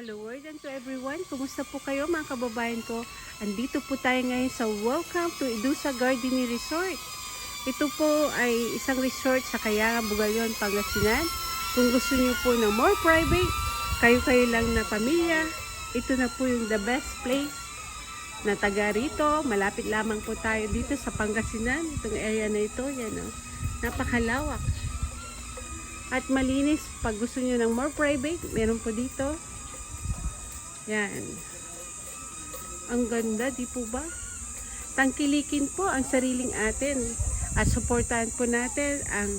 Hello world and to everyone. Kumusta po kayo mga kababayan ko? Andito po tayo ngayon sa Welcome to Edusa Gardening Resort. Ito po ay isang resort sa Kayangan, Bugalyon, Pangasinan. Kung gusto niyo po ng more private, kayo-kayo lang na pamilya, ito na po yung the best place na taga rito. Malapit lamang po tayo dito sa Pangasinan. Itong area na ito, yan o. Napakalawak. At malinis. Pag gusto niyo ng more private, meron po dito. Yan. Ang ganda, di po ba? Tangkilikin po ang sariling atin at suportahan po natin ang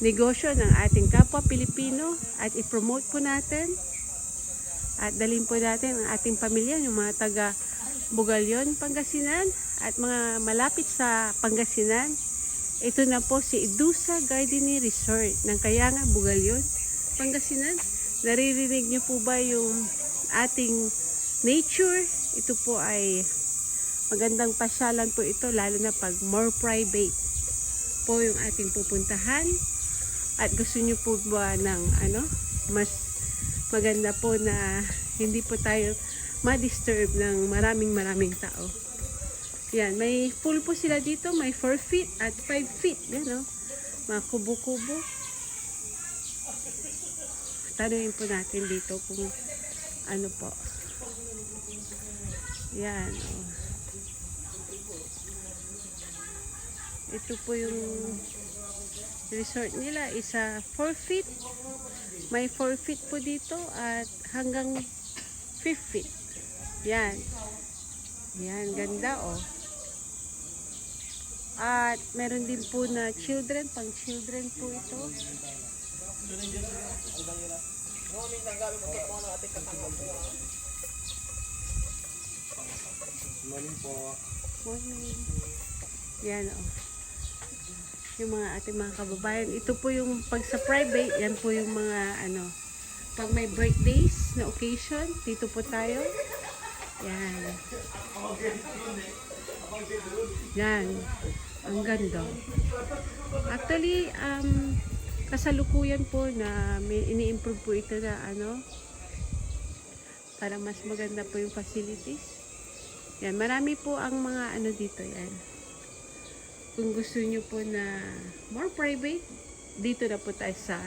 negosyo ng ating kapwa Pilipino at i-promote po natin at dalhin po natin ang ating pamilya, yung mga taga Bugalyon, Pangasinan at mga malapit sa Pangasinan. Ito na po si Edusa Gardening Resort ng Kayangan, Bugalyon, Pangasinan. Naririnig niyo po ba yung ating nature? Ito po ay magandang pasyalan po ito, lalo na pag more private po yung ating pupuntahan. At gusto niyo po ba ng mas maganda po na hindi po tayo ma-disturb ng maraming tao. Yan, may pool po sila dito, may 4 feet at 5 feet, yan o, mga kubo-kubo. Tanungin po natin dito kung ano po. Yan o. Ito po yung resort nila, isa 4 feet. May 4 feet po dito at hanggang 5 feet. Yan. Yan, ganda o. At meron din po na children, pang children po ito. Morning po. Morning. Yan o. Yung mga ating mga kababayan. Ito po yung pag sa private, yan po yung mga pag may birthdays na occasion, dito po tayo. Yan. Yan. Ang ganda. Actually, kasalukuyan po na may ini-improve po ito na para mas maganda po yung facilities. Yan. Marami po ang mga dito yan. Kung gusto nyo po na more private, dito na po tayo sa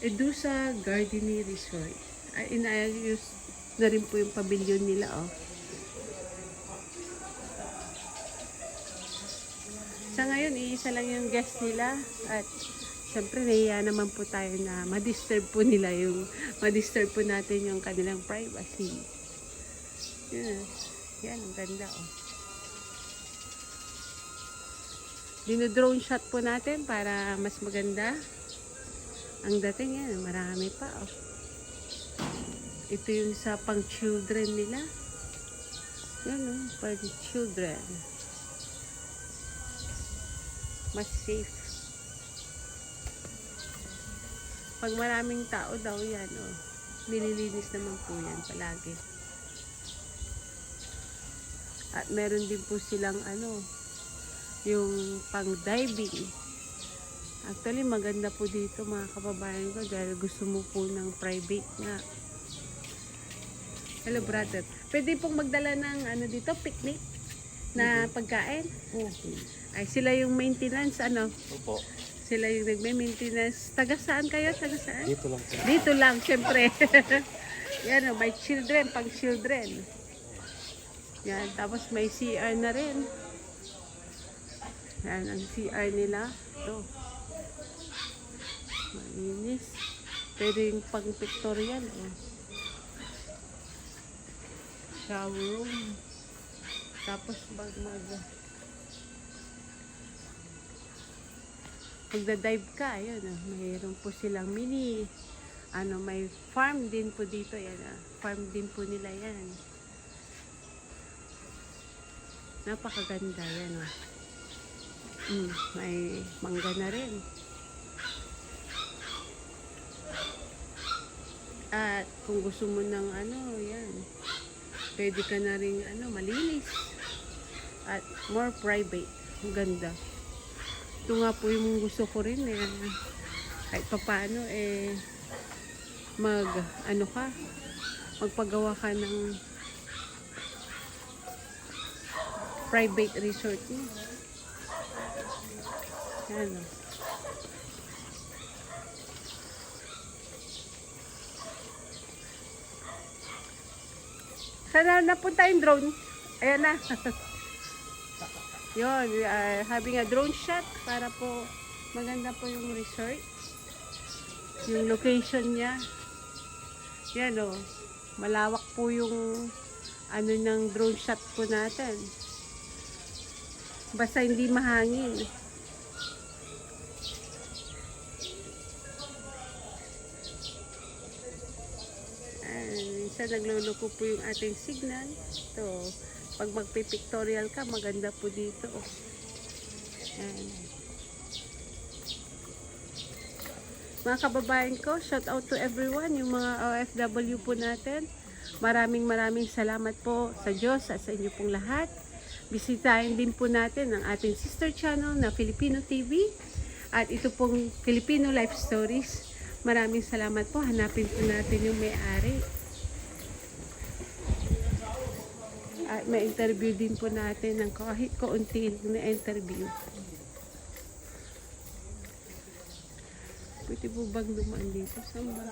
Edusa Gardening Resort. Inayos na rin po yung pavilion nila, oh. Sa ngayon, iisa lang yung guest nila at syempre nahiya naman po tayo na ma-disturb po nila ma-disturb po natin yung kanilang privacy. Yan, yan ang ganda, oh. Dino-drone shot po natin para mas maganda ang dating. Yan, marami pa, oh. Ito yung sa pang children nila. Yan, oh, pang children. Mas safe. Pag maraming tao daw yan, oh, nililinis naman po yan palagi. At meron din po silang yung pang diving. Actually maganda po dito mga kababayan ko dahil gusto mo po ng private nga. Hello brother, pwede pong magdala ng dito picnic na pagkain? Okay. Ay sila yung maintenance Opo. sila yung nagme-maintenance. Taga saan kayo? Taga saan? Dito lang po. Dito lang syempre. Yan may children, pang children. Yan, tapos may CR na rin. Yan ang CR nila. Ito. Malinis. Pero yung pang pictorial. Shower room. Tapos magda-dive ka. Ayun, mayroon po silang mini. May farm din po dito. Yan, farm din po nila yan. Napakaganda yan. May mangga na rin. At kung gusto mo ng yan, pwede ka na rin malinis at more private. Ang ganda. Ito nga po yung gusto ko rin kahit papaano mag magpagawa ka ng private resort mo. Yan o. Sana napunta yung drone. Ayan na. Yun, we are having a drone shot para po maganda po yung resort. Yung location niya. Yan o. Malawak po yung ano ng drone shot po natin. Basta hindi mahangin. Minsan nagluloko po yung ating signal. Ito, pag magpipictorial ka, maganda po dito. Ayan. Mga kababayan ko, shout out to everyone, yung mga OFW po natin. Maraming salamat po sa Diyos at sa inyo pong lahat. Bisitahin din po natin ang ating sister channel na Filipino TV at ito pong Filipino Life Stories. Maraming salamat po. Hanapin po natin yung may-ari. At may interview din po natin ng kahit kaunti na interview. Pwede po bang dumaan dito? Saan ba?